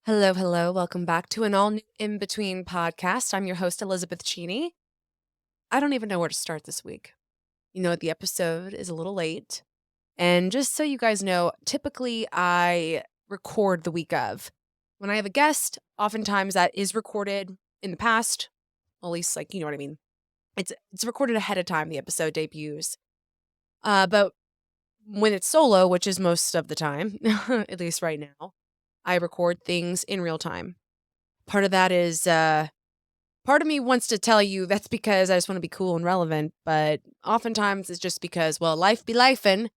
Hello, hello. Welcome back to an all new In Between podcast. I'm your host, Elizabeth Cheney. I don't even know where to start this week. The episode is a little late. And just so you guys know, typically I record the week of. When I have a guest, oftentimes that is recorded in the past. At least, you know what I mean. It's recorded ahead of time, the episode debuts. But when it's solo, which is most of the time, at least right now, I record things in real time. Part of that is part of me wants to tell you that's because I just want to be cool and relevant, but oftentimes it's just because, well, life be lifin',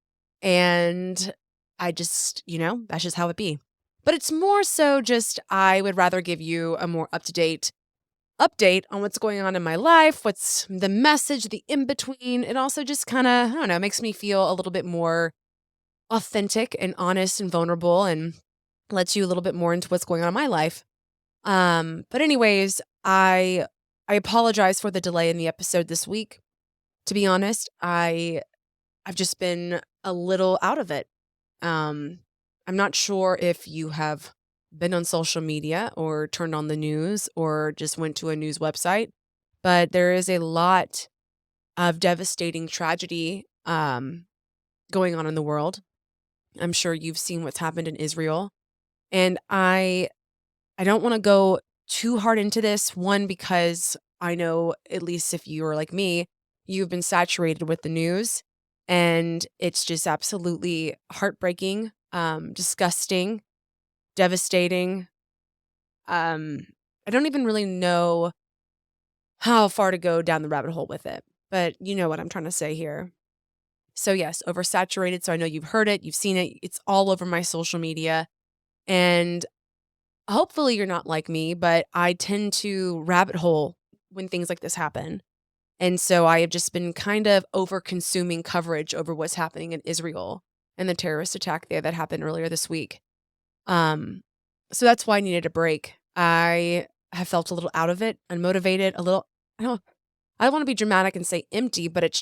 and I just, that's just how it be. But it's more so just I would rather give you a more up-to-date update on what's going on in my life, what's the message, the in-between. It also just kind of, I don't know, makes me feel a little bit more authentic and honest and vulnerable and lets you a little bit more into what's going on in my life. But anyways, I apologize for the delay in the episode this week. To be honest, I've just been a little out of it. Um, I'm not sure if you have been on social media or turned on the news or just went to a news website, but there is a lot of devastating tragedy going on in the world. I'm sure you've seen what's happened in Israel. And I don't want to go too hard into this. One, because I know, at least if you are like me, you've been saturated with the news and it's just absolutely heartbreaking, disgusting, devastating. I don't even really know how far to go down the rabbit hole with it, but you know what I'm trying to say here. So, yes, oversaturated. So I know you've heard it, you've seen it, it's all over my social media. And hopefully you're not like me, but I tend to rabbit hole when things like this happen. And so I have just been kind of over consuming coverage over what's happening in Israel and the terrorist attack there that happened earlier this week. Um, so that's why I needed a break. I have felt a little out of it, unmotivated, a little, I don't want to be dramatic and say empty, but it's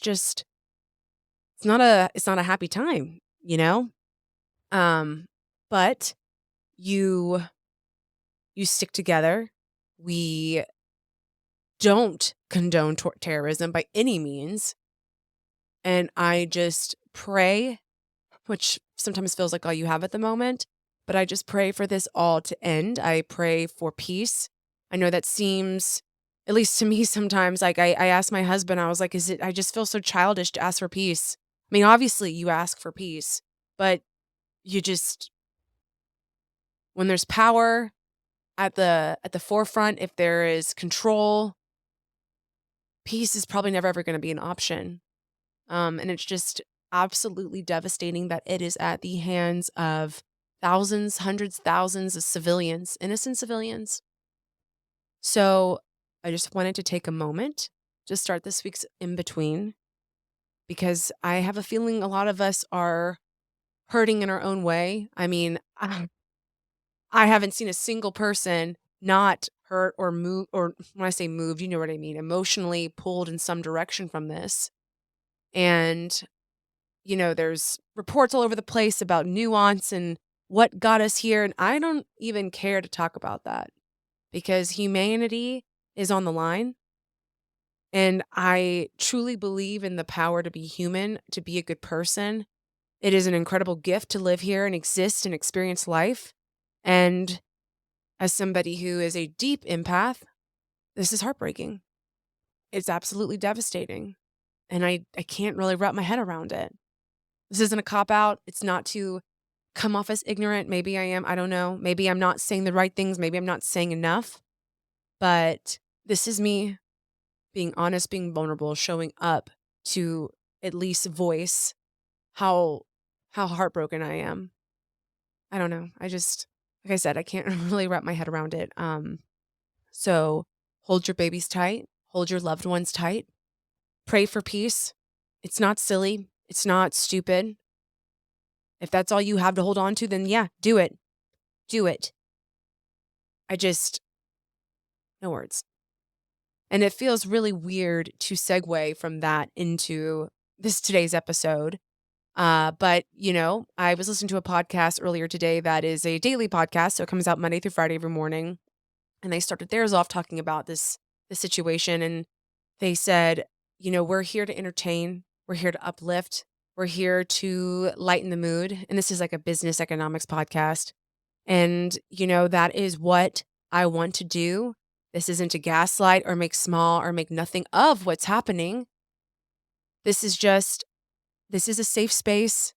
not a happy time, you know? But you stick together. We don't condone terrorism by any means. And I just pray, which sometimes feels like all you have at the moment, but I just pray for this all to end. I pray for peace. I know that seems, at least to me sometimes, like I asked my husband, I was like, I just feel so childish to ask for peace. I mean, obviously you ask for peace, but you just, when there's power at the forefront, if there is control, peace is probably never ever going to be an option. And it's just absolutely devastating that it is at the hands of thousands, hundreds, thousands of civilians, innocent civilians. So I just wanted to take a moment to start this week's in between because I have a feeling a lot of us are hurting in our own way. I mean, I haven't seen a single person not hurt or move, or when I say moved, you know what I mean, emotionally pulled in some direction from this. And, there's reports all over the place about nuance and what got us here. And I don't even care to talk about that because humanity is on the line. And I truly believe in the power to be human, to be a good person. It is an incredible gift to live here and exist and experience life. And as somebody who is a deep empath, this is heartbreaking. It's absolutely devastating. And I can't really wrap my head around it. This isn't a cop out. It's not to come off as ignorant. Maybe I am. I don't know. Maybe I'm not saying the right things. Maybe I'm not saying enough. But this is me being honest, being vulnerable, showing up to at least voice how heartbroken I am. I don't know. Like I said, I can't really wrap my head around it. So hold your babies tight, hold your loved ones tight, pray for peace. It's not silly. It's not stupid. If that's all you have to hold on to, then yeah, do it. Do it. No words. And it feels really weird to segue from that into today's episode But, I was listening to a podcast earlier today that is a daily podcast. So it comes out Monday through Friday every morning. And they started theirs off talking about this situation. And they said, we're here to entertain, we're here to uplift, we're here to lighten the mood. And this is like a business economics podcast. And, that is what I want to do. This isn't to gaslight or make small or make nothing of what's happening. This is just, this is a safe space.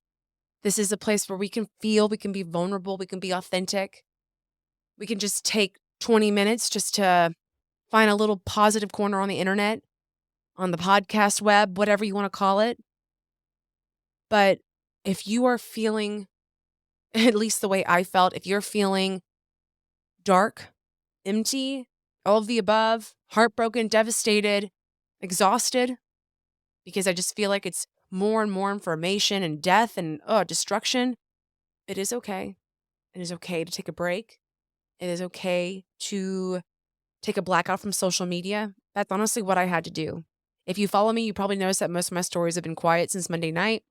This is a place where we can feel, we can be vulnerable, we can be authentic. We can just take 20 minutes just to find a little positive corner on the internet, on the podcast web, whatever you want to call it. But if you are feeling, at least the way I felt, if you're feeling dark, empty, all of the above, heartbroken, devastated, exhausted, because I just feel like it's more and more information and death and destruction, it is okay. It is okay to take a break. It is okay to take a blackout from social media. That's honestly what I had to do. If you follow me, you probably noticed that most of my stories have been quiet since Monday night.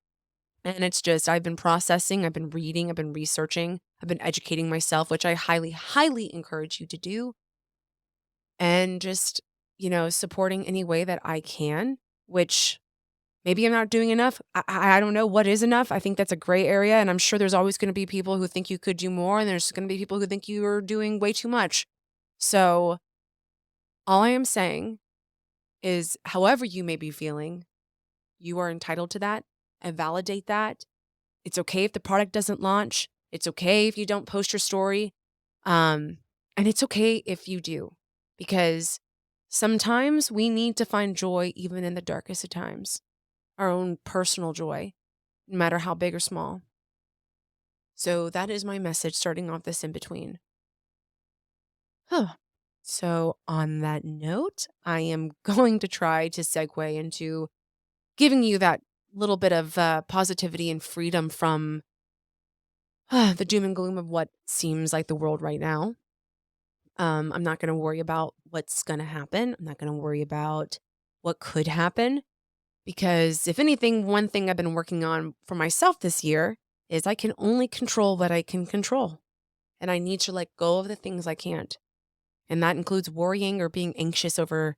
And it's just, I've been processing, I've been reading, I've been researching, I've been educating myself, which I highly, highly encourage you to do. And just, supporting any way that I can, which maybe I'm not doing enough. I don't know what is enough. I think that's a gray area. And I'm sure there's always going to be people who think you could do more. And there's going to be people who think you are doing way too much. So all I am saying is, however you may be feeling, you are entitled to that and validate that. It's okay if the product doesn't launch. It's okay if you don't post your story. And it's okay if you do, because sometimes we need to find joy even in the darkest of times, our own personal joy, no matter how big or small. So that is my message starting off this in between. So on that note, I am going to try to segue into giving you that little bit of positivity and freedom from the doom and gloom of what seems like the world right now. I'm not going to worry about what's going to happen. I'm not going to worry about what could happen, because if anything, one thing I've been working on for myself this year is I can only control what I can control, and I need to let go of the things I can't. And that includes worrying or being anxious over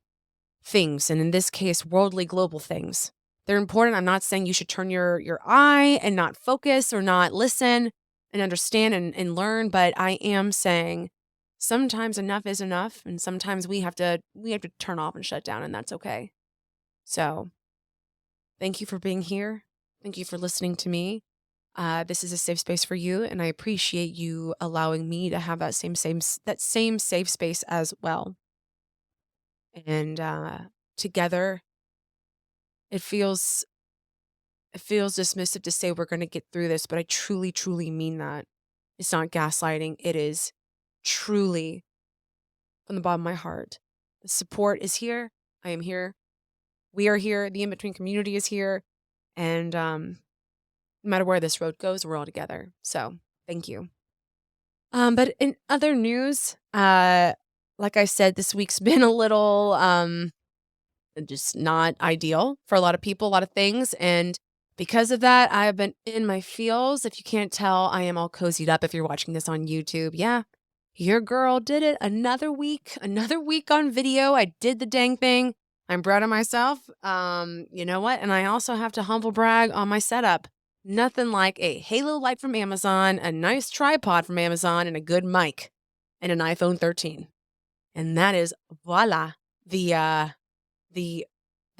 things, and in this case, worldly global things. They're important. I'm not saying you should turn your eye and not focus or not listen and understand and learn, but I am saying sometimes enough is enough, and sometimes we have to turn off and shut down, and that's okay. So, thank you for being here. Thank you for listening to me. This is a safe space for you, and I appreciate you allowing me to have that same safe space as well. And together, it feels dismissive to say we're going to get through this, but I truly, truly mean that. It's not gaslighting. It is truly from the bottom of my heart. The support is here. I am here. We are here. The in-between community is here. And no matter where this road goes, we're all together. So thank you. But in other news, like I said, this week's been a little just not ideal for a lot of people, a lot of things. And because of that, I have been in my feels. If you can't tell, I am all cozied up if you're watching this on YouTube. Yeah, your girl did it. Another week on video. I did the dang thing. I'm proud of myself. You know what? And I also have to humble brag on my setup. Nothing like a Halo light from Amazon, a nice tripod from Amazon, and a good mic, and an iPhone 13. And that is, voila, the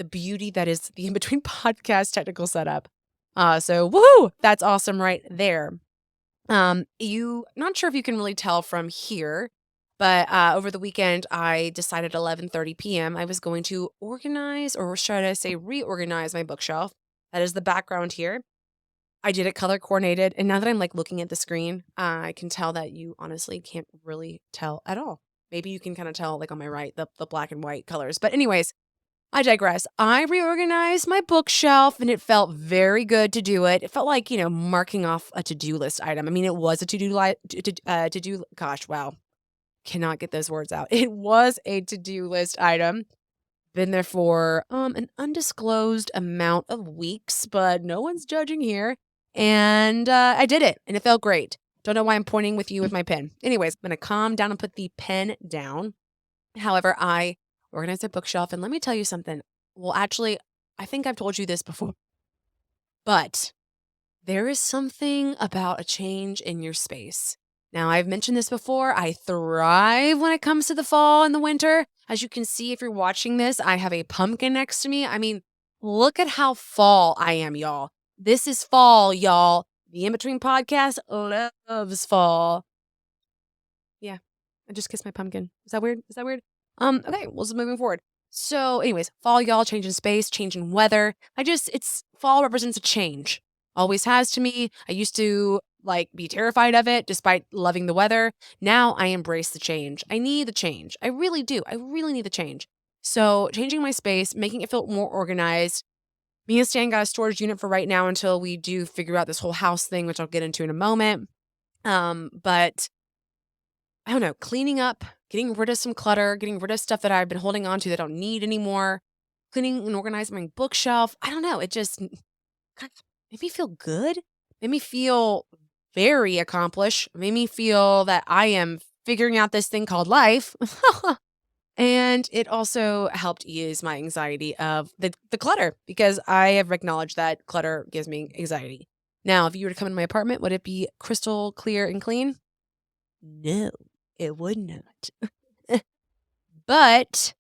beauty that is the In-Between podcast technical setup. So woohoo, that's awesome right there. Not sure if you can really tell from here, but over the weekend I decided 11:30 p.m. I was going to organize, or should I say reorganize, my bookshelf. That is the background here. I did it color coordinated, and now that I'm like looking at the screen, I can tell that you honestly can't really tell at all. Maybe you can kind of tell, like on my right, the black and white colors. But anyways, I digress. I reorganized my bookshelf, and it felt very good to do it. It felt like, marking off a to-do list item. I mean, it was a gosh, wow. Cannot get those words out. It was a to-do list item, been there for an undisclosed amount of weeks, but no one's judging here. And I did it, and it felt great. Don't know why I'm pointing with you with my pen. Anyways, I'm gonna calm down and put the pen down. However, I organized a bookshelf, and let me tell you something. Well, actually, I think I've told you this before, but there is something about a change in your space. Now, I've mentioned this before. I thrive when it comes to the fall and the winter. As you can see, if you're watching this, I have a pumpkin next to me. I mean, look at how fall I am, y'all. This is fall, y'all. The In Between podcast loves fall. Yeah, I just kissed my pumpkin. Is that weird? Is that weird? Okay, well, just moving forward. So, anyways, fall, y'all, changing space, changing weather. It's fall represents a change. Always has to me. I used to like be terrified of it despite loving the weather. Now I embrace the change. I need the change. I really do. I really need the change. So, changing my space, making it feel more organized. Me and Stan got a storage unit for right now until we do figure out this whole house thing, which I'll get into in a moment. But I don't know, cleaning up, getting rid of some clutter, getting rid of stuff that I've been holding on to that I don't need anymore, cleaning and organizing my bookshelf. I don't know. It just kind of made me feel good, made me feel very accomplished, made me feel that I am figuring out this thing called life. And it also helped ease my anxiety of the clutter because I have acknowledged that clutter gives me anxiety. Now, if you were to come into my apartment, would it be crystal clear and clean? No, it would not. But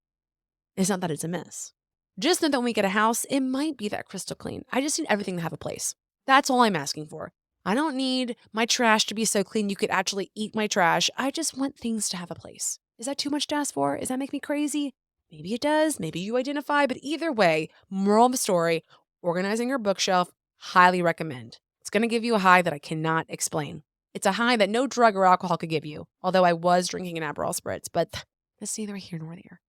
it's not that it's a mess. Just know that when we get a house, it might be that crystal clean. I just need everything to have a place. That's all I'm asking for. I don't need my trash to be so clean you could actually eat my trash. I just want things to have a place. Is that too much to ask for? Does that make me crazy? Maybe it does. Maybe you identify. But either way, moral of the story, organizing your bookshelf, highly recommend. It's going to give you a high that I cannot explain. It's a high that no drug or alcohol could give you. Although I was drinking an Aperol Spritz, but that's neither here nor there.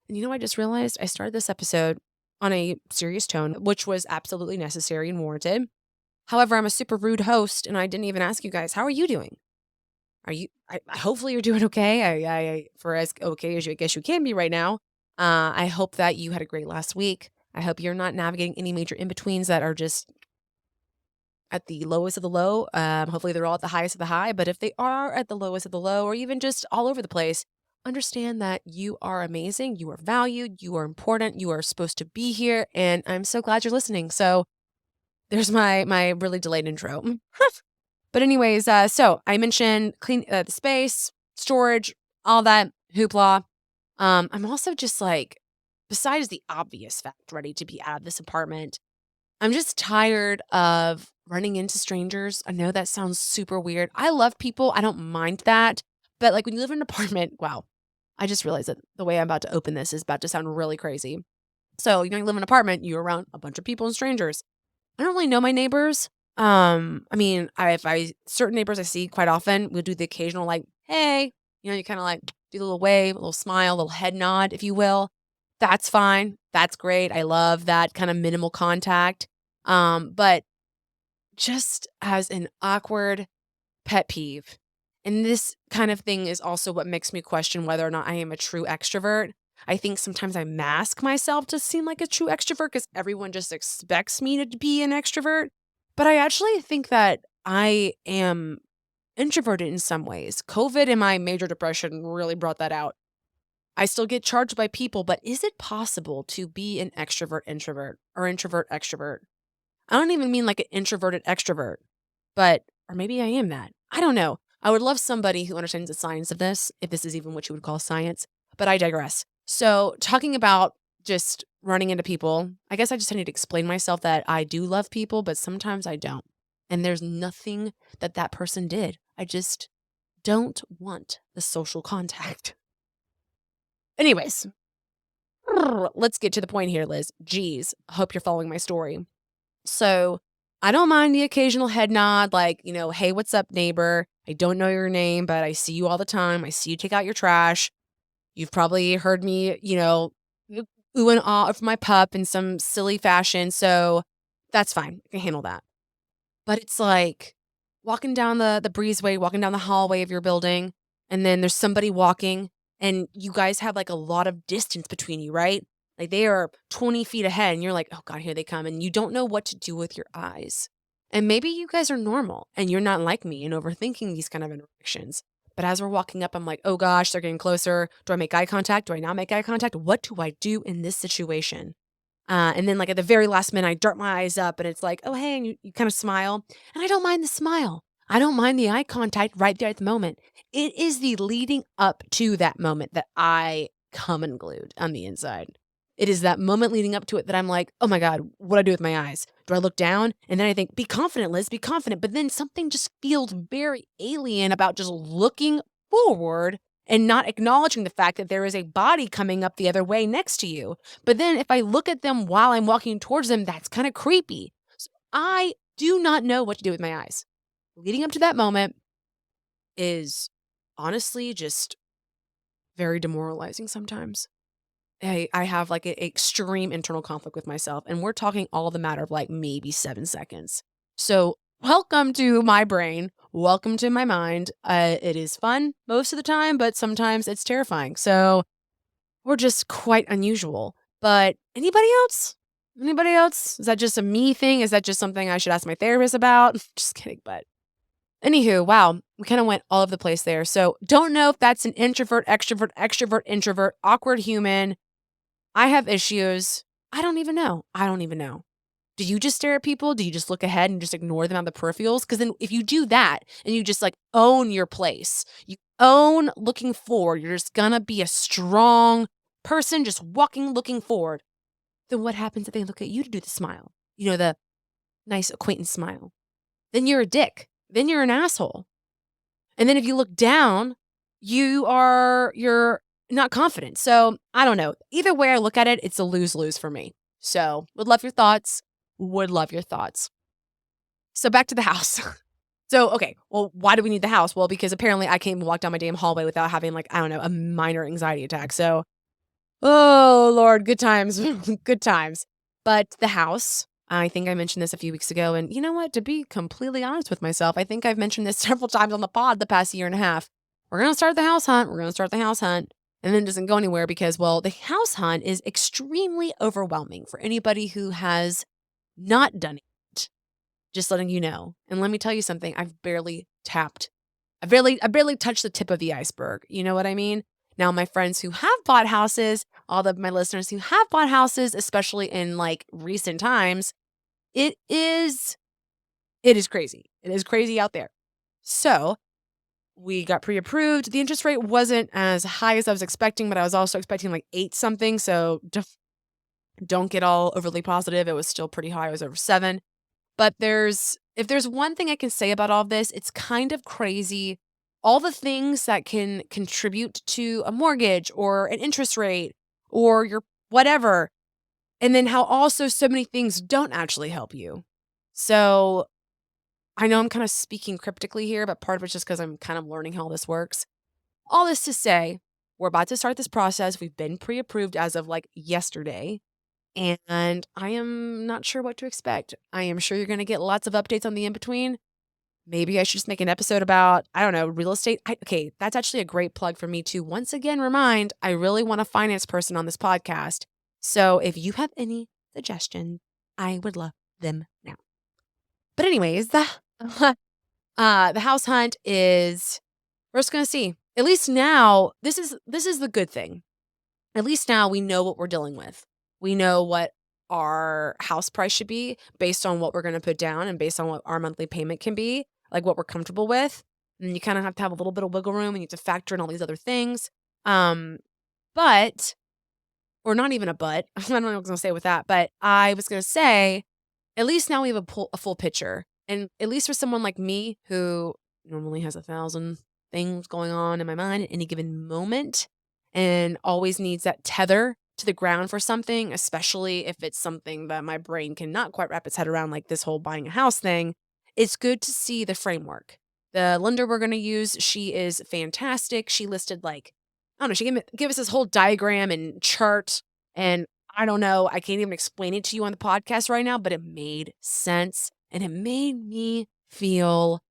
And you know what I just realized? I started this episode on a serious tone, which was absolutely necessary and warranted. However, I'm a super rude host, and I didn't even ask you guys, how are you doing? Hopefully you're doing okay. For as okay as you, I guess you can be right now. I hope that you had a great last week. I hope you're not navigating any major in-betweens that are just at the lowest of the low. Hopefully they're all at the highest of the high. But if they are at the lowest of the low, or even just all over the place, understand that you are amazing. You are valued. You are important. You are supposed to be here. And I'm so glad you're listening. So there's my really delayed intro. But anyways, so I mentioned clean the space, storage, all that hoopla. I'm also just like, besides the obvious fact, ready to be out of this apartment, I'm just tired of running into strangers. I know that sounds super weird. I love people. I don't mind that. But like when you live in an apartment, wow, I just realized that the way I'm about to open this is about to sound really crazy. So, you live in an apartment, you're around a bunch of people and strangers. I don't really know my neighbors. I mean, if certain neighbors I see quite often, we'll do the occasional like, hey, you kind of like do a little wave, a little smile, a little head nod, if you will. That's fine. That's great. I love that kind of minimal contact. But just as an awkward pet peeve, and this kind of thing is also what makes me question whether or not I am a true extrovert. I think sometimes I mask myself to seem like a true extrovert because everyone just expects me to be an extrovert. But I actually think that I am introverted in some ways. COVID and my major depression really brought that out. I still get charged by people, but is it possible to be an extrovert introvert or introvert extrovert? I don't even mean like an introverted extrovert, or maybe I am that. I don't know. I would love somebody who understands the science of this, if this is even what you would call science, but I digress. So, talking about just running into people, I guess I just need to explain myself that I do love people, but sometimes I don't. And there's nothing that person did. I just don't want the social contact. Anyways, let's get to the point here, Liz. Geez, hope you're following my story. So, I don't mind the occasional head nod, like, hey, what's up, neighbor? I don't know your name, but I see you all the time. I see you take out your trash. You've probably heard me, ooh and ah of my pup in some silly fashion. So that's fine. I can handle that. But it's like walking down the breezeway, walking down the hallway of your building, and then there's somebody walking, and you guys have like a lot of distance between you, right? Like they are 20 feet ahead and you're like, oh God, here they come. And you don't know what to do with your eyes. And maybe you guys are normal and you're not like me and overthinking these kind of interactions. But as we're walking up, I'm like, oh gosh, they're getting closer. Do I make eye contact? Do I not make eye contact? What do I do in this situation? And then, like, at the very last minute, I dart my eyes up and it's like, oh, hey, and you kind of smile. And I don't mind the smile. I don't mind the eye contact right there at the moment. It is the leading up to that moment that I come unglued on the inside. It is that moment leading up to it that I'm like, oh my God, what do I do with my eyes? Do I look down? And then I think, be confident, Liz, be confident. But then something just feels very alien about just looking forward and not acknowledging the fact that there is a body coming up the other way next to you. But then if I look at them while I'm walking towards them, that's kind of creepy. So I do not know what to do with my eyes. Leading up to that moment is honestly just very demoralizing sometimes. I have like an extreme internal conflict with myself, and we're talking all the matter of like maybe 7 seconds. So, welcome to my brain. Welcome to my mind. It is fun most of the time, but sometimes it's terrifying. So, we're just quite unusual. But anybody else? Anybody else? Is that just a me thing? Is that just something I should ask my therapist about? Just kidding, but anywho, wow, we kind of went all over the place there. So, don't know if that's an introvert, extrovert, extrovert, introvert, awkward human. I have issues. I don't even know. I don't even know. Do you just stare at people? Do you just look ahead and just ignore them on the peripherals? Because then if you do that and you just like own your place, you own looking forward, you're just gonna be a strong person just walking, looking forward. Then what happens if they look at you to do the smile? You know, the nice acquaintance smile. Then you're a dick. Then you're an asshole. And then if you look down, you're not confident. So I don't know. Either way I look at it, it's a lose-lose for me. So would love your thoughts. Would love your thoughts. So back to the house. So, okay, well, why do we need the house? Well, because apparently I can't even walk down my damn hallway without having like, I don't know, a minor anxiety attack. So, oh Lord, good times, good times. But the house, I think I mentioned this a few weeks ago. And you know what? To be completely honest with myself, I think I've mentioned this several times on the pod the past year and a half. We're going to start the house hunt. We're going to start the house hunt. And then it doesn't go anywhere because, well, the house hunt is extremely overwhelming for anybody who has not done it. Just letting you know. And let me tell you something. I barely touched the tip of the iceberg. You know what I mean? Now, my friends who have bought houses, all of my listeners who have bought houses, especially in like recent times, it is crazy. It is crazy out there. So we got pre-approved. The interest rate wasn't as high as I was expecting, but I was also expecting like 8 something. So don't get all overly positive. It was still pretty high. It was over 7. But if there's one thing I can say about all of this, it's kind of crazy. All the things that can contribute to a mortgage or an interest rate or your whatever. And then how also so many things don't actually help you. So I know I'm kind of speaking cryptically here, but part of it's just because I'm kind of learning how this works. All this to say, we're about to start this process. We've been pre-approved as of like yesterday. And I am not sure what to expect. I am sure you're going to get lots of updates on the in-between. Maybe I should just make an episode about, I don't know, real estate. Okay, that's actually a great plug for me to once again remind I really want a finance person on this podcast. So if you have any suggestions, I would love them now. But anyways, the house hunt is, we're just going to see. At least now, this is the good thing. At least now we know what we're dealing with. We know what our house price should be based on what we're going to put down and based on what our monthly payment can be, like what we're comfortable with. And you kind of have to have a little bit of wiggle room and you have to factor in all these other things. But, or not even a but, I don't know what I was going to say with that, but I was going to say, at least now we have a full picture. And at least for someone like me who normally has 1,000 things going on in my mind at any given moment and always needs that tether to the ground for something, especially if it's something that my brain cannot quite wrap its head around, like this whole buying a house thing, it's good to see the framework. The lender we're going to use, she is fantastic. She listed like, I don't know, she gave us this whole diagram and chart, and I don't know, I can't even explain it to you on the podcast right now, but it made sense, and it made me feel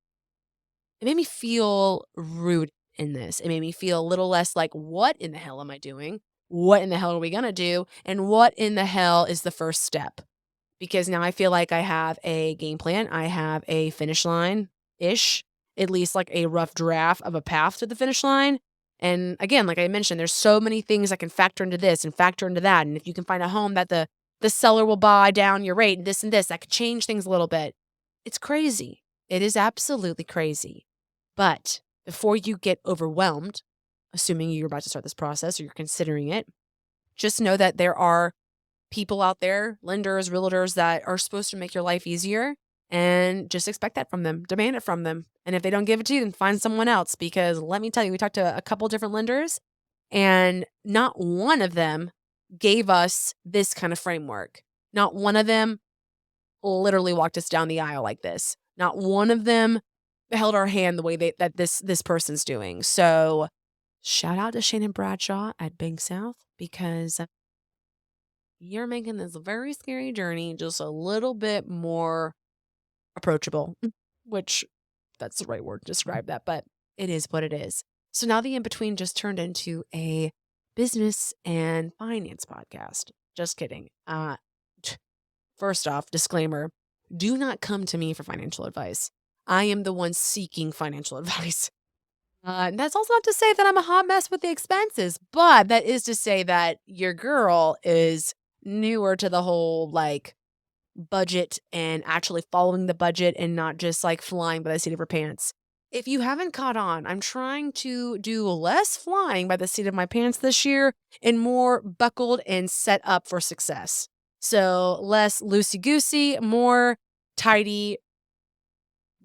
rooted in this. It made me feel a little less like, what in the hell am I doing? what in the hell are we going to do? And what in the hell is the first step? Because now I feel like I have a game plan. I have a finish line ish, at least like a rough draft of a path to the finish line. And again, like I mentioned, there's so many things that can factor into this and factor into that. And if you can find a home that the seller will buy down your rate and this, that could change things a little bit. It's crazy. It is absolutely crazy. But before you get overwhelmed, assuming you're about to start this process or you're considering it, just know that there are people out there, lenders, realtors that are supposed to make your life easier, and just expect that from them. Demand it from them. And if they don't give it to you, then find someone else, because let me tell you, we talked to a couple different lenders and not one of them gave us this kind of framework. Not one of them literally walked us down the aisle like this. Not one of them held our hand the way that this person's doing. So shout out to Shannon Bradshaw at Bank South, because you're making this very scary journey just a little bit more approachable, which that's the right word to describe that, but it is what it is. So now the in-between just turned into a business and finance podcast. Just kidding. First off, disclaimer, do not come to me for financial advice. I am the one seeking financial advice. That's also not to say that I'm a hot mess with the expenses, but that is to say that your girl is newer to the whole like budget and actually following the budget and not just like flying by the seat of her pants. If you haven't caught on, I'm trying to do less flying by the seat of my pants this year and more buckled and set up for success. So less loosey-goosey, more tidy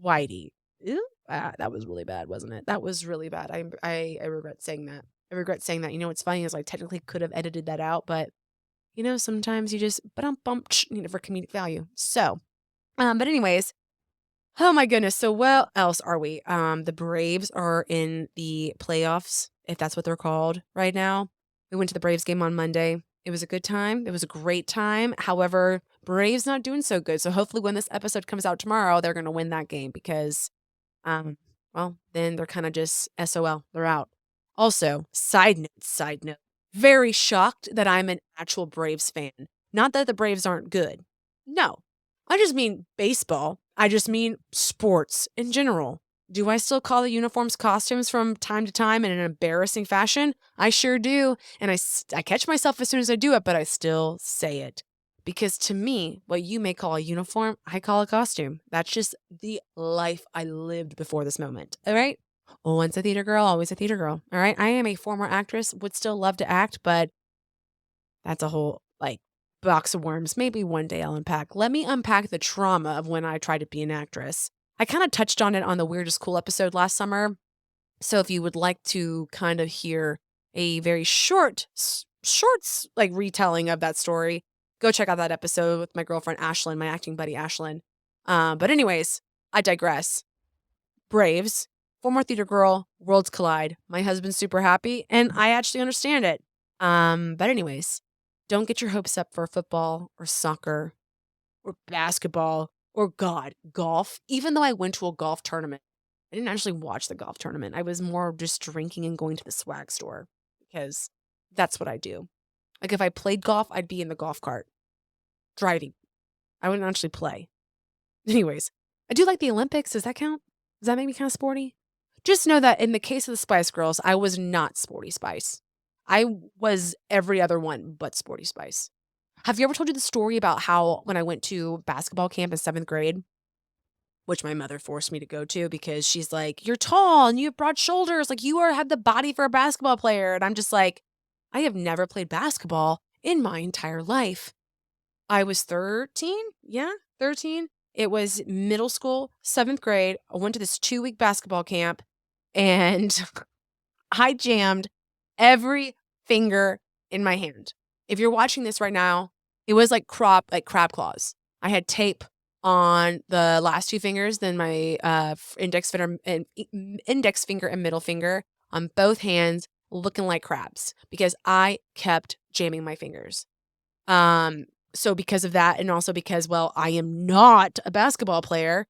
whitey. Ew. That was really bad, wasn't it? That was really bad. I regret saying that. I regret saying that. You know what's funny is I technically could have edited that out, but sometimes you just bump for comedic value. So, but anyways, oh my goodness. So what else are we? The Braves are in the playoffs, if that's what they're called right now. We went to the Braves game on Monday. It was a good time. It was a great time. However, Braves not doing so good. So hopefully when this episode comes out tomorrow, they're going to win that game because, well, then they're kind of just SOL. They're out. Also, side note, very shocked that I'm an actual Braves fan. Not that the Braves aren't good. No, I just mean baseball. I just mean sports in general. Do I still call the uniforms costumes from time to time in an embarrassing fashion? I sure do. And I catch myself as soon as I do it, but I still say it. Because to me, what you may call a uniform, I call a costume. That's just the life I lived before this moment. All right? Once a theater girl, always a theater girl. All right? I am a former actress, would still love to act, but that's a whole, box of worms. Maybe one day I'll unpack. Let me unpack the trauma of when I tried to be an actress. I kind of touched on it on the Weirdest Cool episode last summer. So if you would like to kind of hear a very short retelling of that story, go check out that episode with my girlfriend Ashlyn, my acting buddy Ashlyn. But anyways, I digress. Braves, former theater girl, worlds collide. My husband's super happy, and I actually understand it. But anyways, don't get your hopes up for football or soccer or basketball or golf. Even though I went to a golf tournament, I didn't actually watch the golf tournament. I was more just drinking and going to the swag store because that's what I do. Like if I played golf, I'd be in the golf cart driving. I wouldn't actually play. Anyways, I do like the Olympics. Does that count? Does that make me kind of sporty? Just know that in the case of the Spice Girls, I was not Sporty Spice. I was every other one but Sporty Spice. Have you ever told you the story about how when I went to basketball camp in 7th grade, which my mother forced me to go to because she's like, you're tall and you have broad shoulders. Like have the body for a basketball player. And I'm just like, I have never played basketball in my entire life. I was 13. Yeah, 13. It was middle school, 7th grade. I went to this 2-week basketball camp and I jammed every finger in my hand. If you're watching this right now, it was like crab claws. I had tape on the last 2 fingers, then my index finger and middle finger on both hands, looking like crabs because I kept jamming my fingers. So because of that, and also because, well, I am not a basketball player,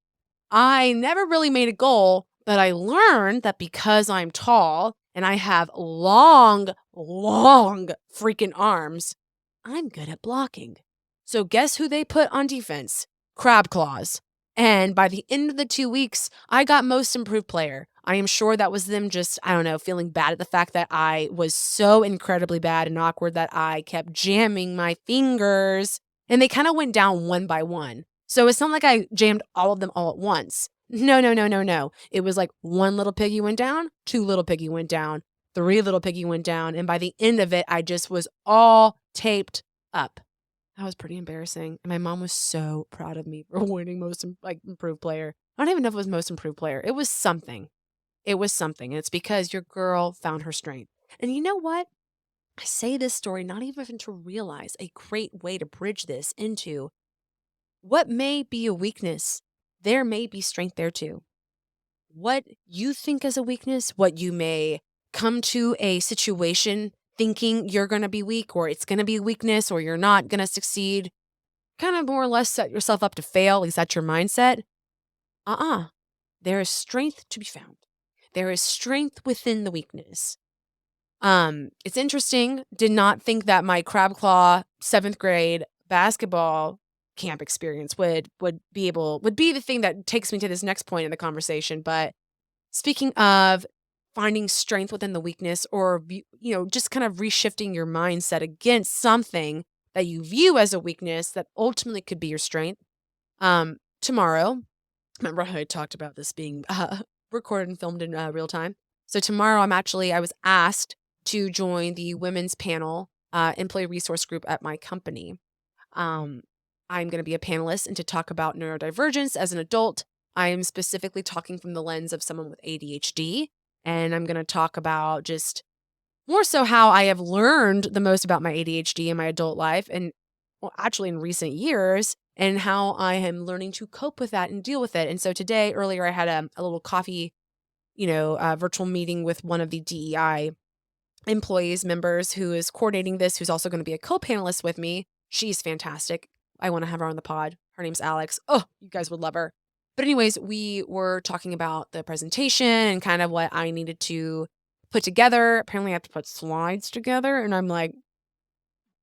I never really made a goal, but I learned that because I'm tall and I have long, long freaking arms, I'm good at blocking. So guess who they put on defense? Crab claws. And by the end of the 2 weeks, I got most improved player. I am sure that was them just, I don't know, feeling bad at the fact that I was so incredibly bad and awkward that I kept jamming my fingers. And they kind of went down one by one. So it's not like I jammed all of them all at once. No, no, no, no, no. It was like one little piggy went down, two little piggy went down, three little piggy went down. And by the end of it, I just was all taped up. That was pretty embarrassing, and my mom was so proud of me for winning improved player. I don't even know if it was most improved player. It was something. It was something, and it's because your girl found her strength. And you know what? I say this story not even to realize a great way to bridge this into what may be a weakness. There may be strength there too. What you think is a weakness, what you may come to a situation thinking you're going to be weak or it's going to be a weakness or you're not going to succeed, kind of more or less set yourself up to fail. At least that's your mindset. There is strength to be found. There is strength within the weakness. It's interesting. Did not think that my crab claw 7th grade basketball camp experience would be the thing that takes me to this next point in the conversation. But speaking of finding strength within the weakness or, just kind of reshifting your mindset against something that you view as a weakness that ultimately could be your strength. Tomorrow, remember how I talked about this being recorded and filmed in real time? So tomorrow I was asked to join the women's panel employee resource group at my company. I'm going to be a panelist and to talk about neurodivergence as an adult. I am specifically talking from the lens of someone with ADHD, and I'm going to talk about just more so how I have learned the most about my ADHD in my adult life and actually in recent years, and how I am learning to cope with that and deal with it. And so today, earlier, I had a little coffee, virtual meeting with one of the DEI members who is coordinating this, who's also going to be a co-panelist with me. She's fantastic. I want to have her on the pod. Her name's Alex. Oh, you guys would love her. But anyways, we were talking about the presentation and kind of what I needed to put together. Apparently I have to put slides together. And I'm like,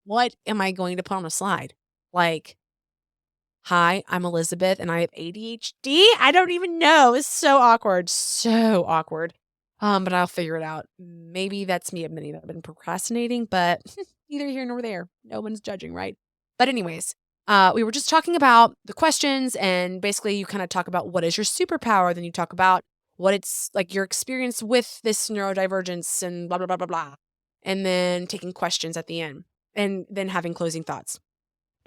what am I going to put on a slide? Like, hi, I'm Elizabeth and I have ADHD. I don't even know. It's so awkward. So awkward. But I'll figure it out. Maybe that's me admitting that I've been procrastinating, but neither here nor there. No one's judging, right? But anyways, we were just talking about the questions, and basically you kind of talk about what is your superpower. Then you talk about what it's like your experience with this neurodivergence and blah, blah, blah, blah, blah. And then taking questions at the end and then having closing thoughts.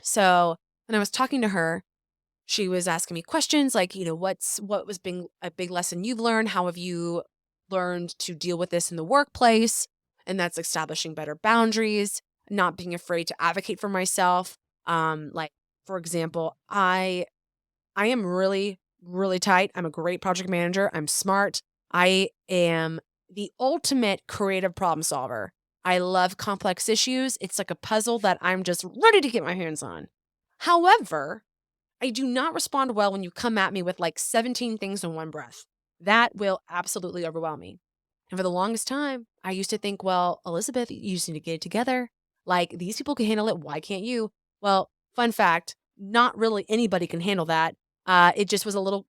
So when I was talking to her, she was asking me questions like, what was being a big lesson you've learned? How have you learned to deal with this in the workplace? And that's establishing better boundaries, not being afraid to advocate for myself. Like, for example, I am really, really tight. I'm a great project manager. I'm smart. I am the ultimate creative problem solver. I love complex issues. It's like a puzzle that I'm just ready to get my hands on. However, I do not respond well when you come at me with like 17 things in one breath. That will absolutely overwhelm me. And for the longest time, I used to think, well, Elizabeth, you just need to get it together. Like, these people can handle it. Why can't you? Well, fun fact, not really anybody can handle that. It just was a little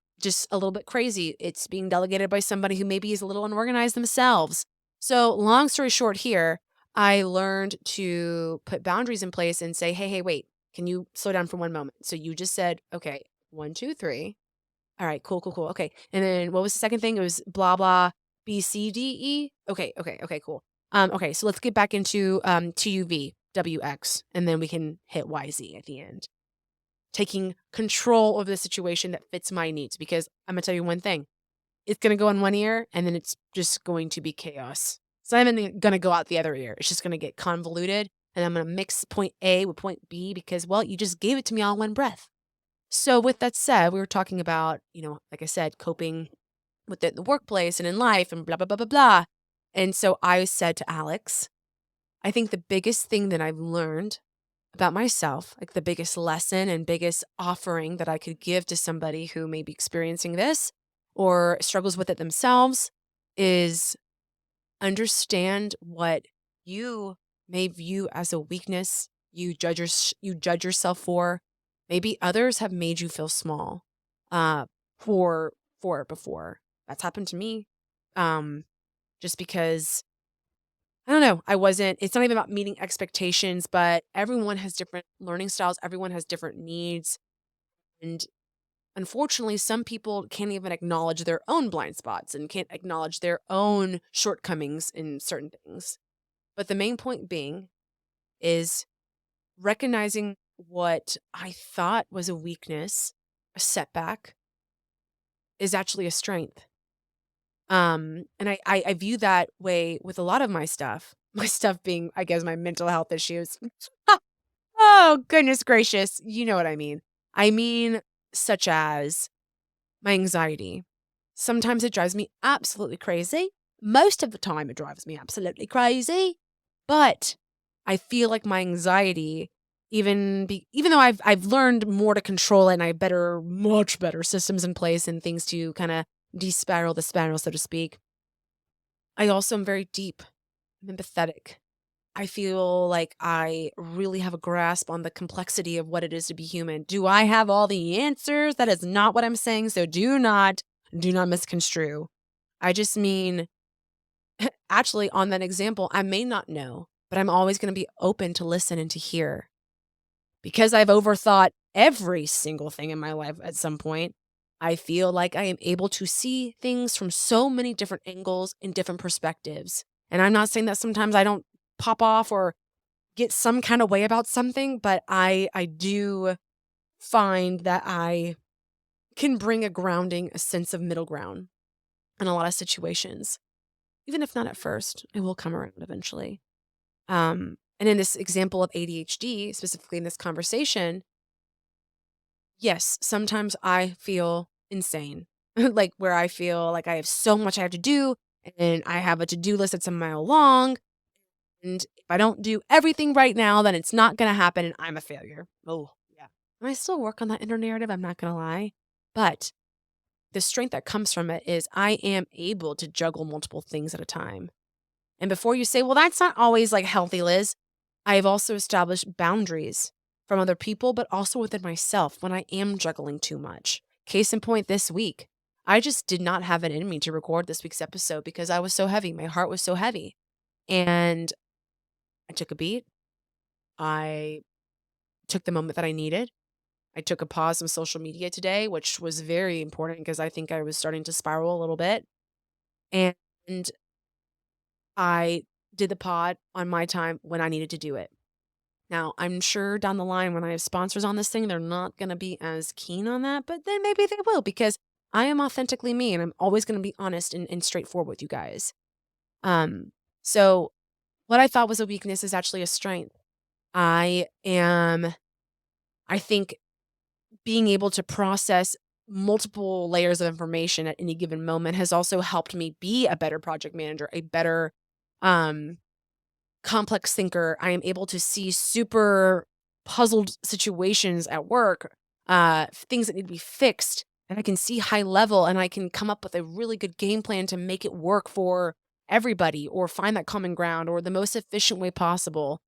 bit crazy. It's being delegated by somebody who maybe is a little unorganized themselves. So long story short here, I learned to put boundaries in place and say, hey, wait, can you slow down for one moment? So you just said, okay, 1, 2, 3. All right, cool. Okay. And then what was the second thing? It was blah, blah, B, C, D, E. Okay, cool. Okay, so let's get back into TUV, WX, and then we can hit YZ at the end. Taking control of the situation that fits my needs, because I'm going to tell you one thing. It's going to go in one ear, and then it's just going to be chaos. So I'm going to go out the other ear. It's just going to get convoluted, and I'm going to mix point A with point B because, well, you just gave it to me all in one breath. So with that said, we were talking about, like I said, coping with it in the workplace and in life and blah, blah, blah, blah, blah. And so I said to Alex, I think the biggest thing that I've learned about myself, like the biggest lesson and biggest offering that I could give to somebody who may be experiencing this or struggles with it themselves is Understand what you may view as a weakness, you judge yourself for. Maybe others have made you feel small uh for it before. That's happened to me. Um just because I don't know, it's not even about meeting expectations, but everyone has different learning styles, everyone has different needs, and unfortunately, some people can't even acknowledge their own blind spots and can't acknowledge their own shortcomings in certain things. But the main point being is recognizing what I thought was a weakness, a setback, is actually a strength. And I view that way with a lot of my stuff. My stuff being, I guess, my mental health issues. Oh, goodness gracious. You know what I mean. I mean, such as my anxiety. Sometimes it drives me absolutely crazy. Most of the time, it drives me absolutely crazy. But I feel like my anxiety, even though I've learned more to control it, and I have much better systems in place and things to kind of despiral the spiral, so to speak. I also am very deep. I'm empathetic. I feel like I really have a grasp on the complexity of what it is to be human. Do I have all the answers? That is not what I'm saying. So do not misconstrue. I just mean, actually, on that example, I may not know, but I'm always going to be open to listen and to hear. Because I've overthought every single thing in my life at some point, I feel like I am able to see things from so many different angles and different perspectives. And I'm not saying that sometimes I don't pop off or get some kind of way about something, but I do find that I can bring a grounding, a sense of middle ground in a lot of situations. Even if not at first, it will come around eventually. And in this example of ADHD, specifically in this conversation, yes, sometimes I feel insane. Like where I feel like I have so much I have to do and I have a to-do list that's a mile long. And if I don't do everything right now, then it's not going to happen and I'm a failure. Oh, yeah. And I still work on that inner narrative, I'm not going to lie. But the strength that comes from it is I am able to juggle multiple things at a time. And before you say, well, that's not always like healthy, Liz, I have also established boundaries from other people, but also within myself when I am juggling too much. Case in point this week, I just did not have it in me to record this week's episode because I was so heavy. My heart was so heavy. And I took a beat. I took the moment that I needed. I took a pause from social media today, which was very important because I think I was starting to spiral a little bit. And I did the pod on my time when I needed to do it. Now, I'm sure down the line when I have sponsors on this thing, they're not going to be as keen on that, but then maybe they will because I am authentically me and I'm always going to be honest and straightforward with you guys. So what I thought was a weakness is actually a strength. I think being able to process multiple layers of information at any given moment has also helped me be a better project manager, a better um, complex thinker. I am able to see super puzzled situations at work, things that need to be fixed, and I can see high level and I can come up with a really good game plan to make it work for everybody or find that common ground or the most efficient way possible.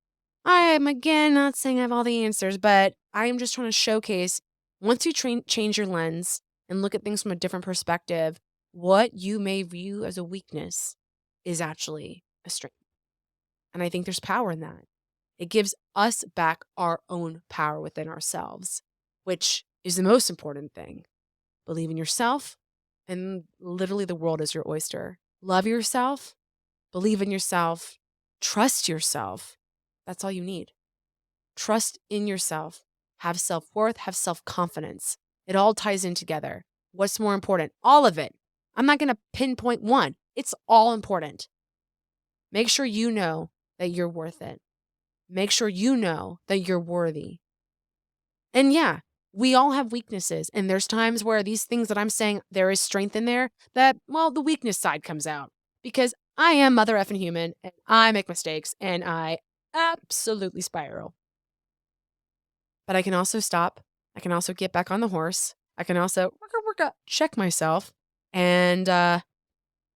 I am, again, not saying I have all the answers, but I am just trying to showcase once you change your lens and look at things from a different perspective, what you may view as a weakness is actually a strength. And I think there's power in that. It gives us back our own power within ourselves, which is the most important thing. Believe in yourself, and literally the world is your oyster. Love yourself, believe in yourself, trust yourself. That's all you need. Trust in yourself. Have self-worth, have self-confidence. It all ties in together. What's more important? All of it. I'm not going to pinpoint one. It's all important. Make sure you know that you're worth it. Make sure you know that you're worthy. And yeah, we all have weaknesses. And there's times where these things that I'm saying, there is strength in there that, well, the weakness side comes out. Because I am mother effing human and I make mistakes and I absolutely spiral. But I can also stop. I can also get back on the horse. I can also check myself and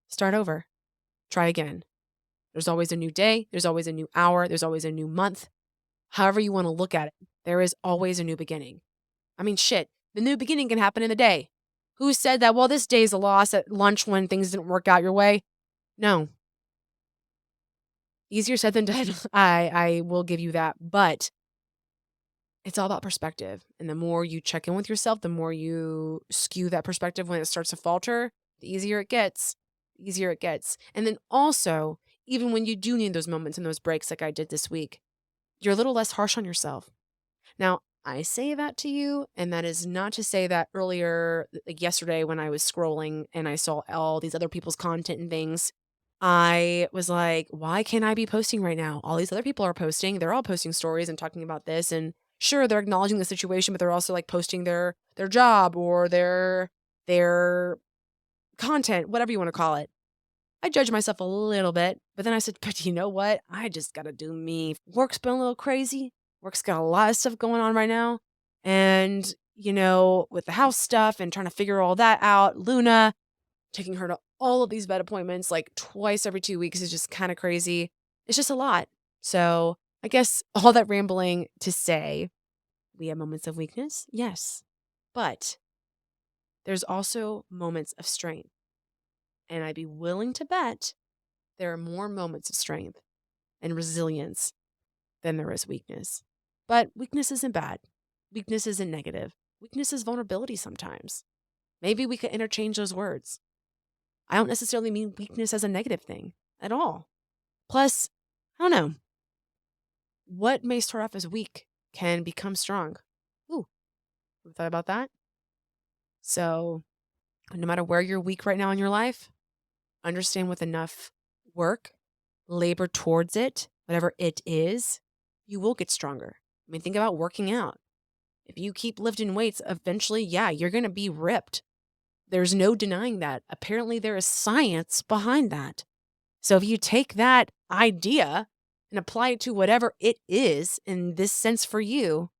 start over. Try again. There's always a new day. There's always a new hour. There's always a new month. However you want to look at it, there is always a new beginning. I mean, shit, the new beginning can happen in a day. Who said that, well, this day's a loss at lunch when things didn't work out your way? No. Easier said than done. I will give you that. But it's all about perspective. And the more you check in with yourself, the more you skew that perspective when it starts to falter, the easier it gets. The easier it gets. And then also, even when you do need those moments and those breaks like I did this week, you're a little less harsh on yourself. Now, I say that to you, and that is not to say that earlier, like yesterday when I was scrolling and I saw all these other people's content and things, I was like, why can't I be posting right now? All these other people are posting. They're all posting stories and talking about this. And sure, they're acknowledging the situation, but they're also like posting their job or their content, whatever you want to call it. I judge myself a little bit, but then I said, but you know what? I just got to do me. Work's been a little crazy. Work's got a lot of stuff going on right now. And, with the house stuff and trying to figure all that out, Luna, taking her to all of these vet appointments like twice every 2 weeks is just kind of crazy. It's just a lot. So I guess all that rambling to say we have moments of weakness. Yes. But there's also moments of strength. And I'd be willing to bet there are more moments of strength and resilience than there is weakness. But weakness isn't bad. Weakness isn't negative. Weakness is vulnerability sometimes. Maybe we could interchange those words. I don't necessarily mean weakness as a negative thing at all. Plus, I don't know. What may start off as weak can become strong. Ooh, ever thought about that? So, no matter where you're weak right now in your life, understand with enough work, labor towards it, whatever it is, you will get stronger. I mean, think about working out. If you keep lifting weights, eventually, yeah, you're going to be ripped. There's no denying that. Apparently, there is science behind that. So if you take that idea and apply it to whatever it is in this sense for you,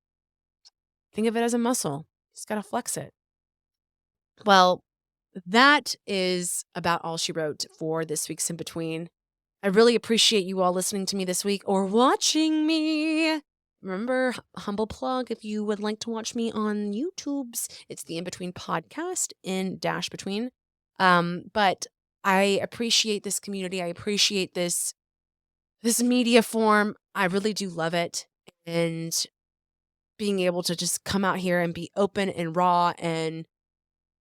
think of it as a muscle. You just got to flex it. Well, that is about all she wrote for this week's In Between. I really appreciate you all listening to me this week or watching me. Remember, humble plug, if you would like to watch me on YouTube's, it's the In Between podcast, in dash between. But I appreciate this community. I appreciate this media form. I really do love it. And being able to just come out here and be open and raw and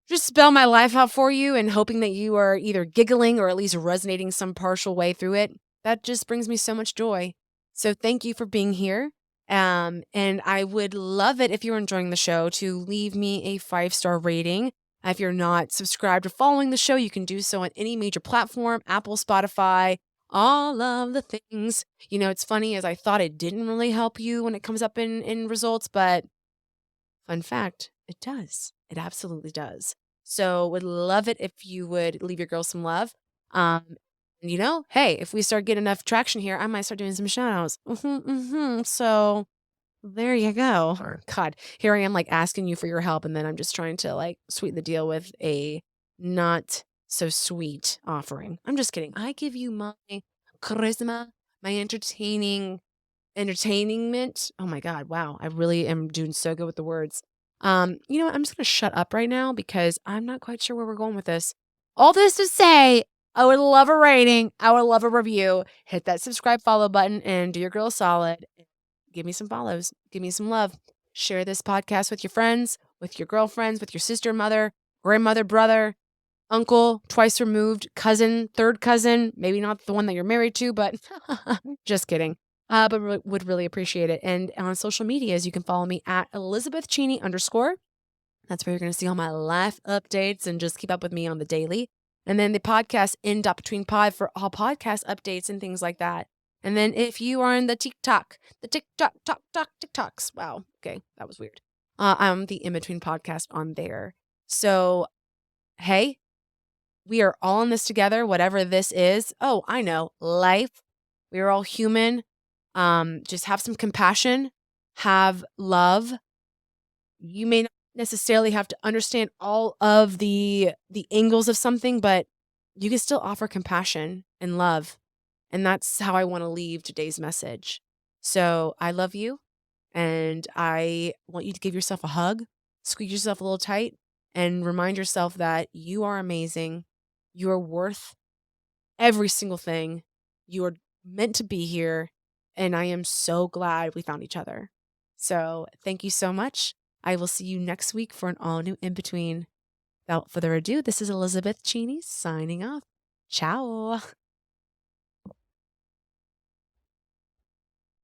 just spell my life out for you and hoping that you are either giggling or at least resonating some partial way through it. That just brings me so much joy. So thank you for being here. And I would love it if you're enjoying the show to leave me a 5-star rating. If you're not subscribed or following the show, you can do so on any major platform, Apple, Spotify, all of the things. It's funny as I thought it didn't really help you when it comes up in results, but fun fact, it does. It absolutely does. So would love it if you would leave your girl some love. Hey, if we start getting enough traction here, I might start doing some shout outs. So there you go. God, here I am like asking you for your help. And then I'm just trying to like sweeten the deal with a not so sweet offering. I'm just kidding. I give you my charisma, my entertainment. Oh my God. Wow. I really am doing so good with the words. You know what? I'm just going to shut up right now because I'm not quite sure where we're going with this. All this to say, I would love a rating. I would love a review. Hit that subscribe, follow button and do your girl a solid. Give me some follows. Give me some love. Share this podcast with your friends, with your girlfriends, with your sister, mother, grandmother, brother, uncle, twice removed, cousin, third cousin. Maybe not the one that you're married to, but just kidding. But would really appreciate it. And on social medias, you can follow me at ElizabethCheney_. That's where you're going to see all my life updates and just keep up with me on the daily. And then the podcast in.between pod for all podcast updates and things like that. And then if you are in the TikToks. Wow. Okay. That was weird. I'm the In Between podcast on there. So, hey, we are all in this together, whatever this is. Oh, I know. Life. We are all human. Just have some compassion, have love. You may not necessarily have to understand all of the angles of something, but you can still offer compassion and love And that's how I want to leave today's message. So I love you. And I want you to give yourself a hug, squeeze yourself a little tight, and remind yourself that you are amazing. You are worth every single thing. You are meant to be here. And I am so glad we found each other. So thank you so much. I will see you next week for an all new in between. Without further ado, this is Elizabeth Cheney signing off. Ciao.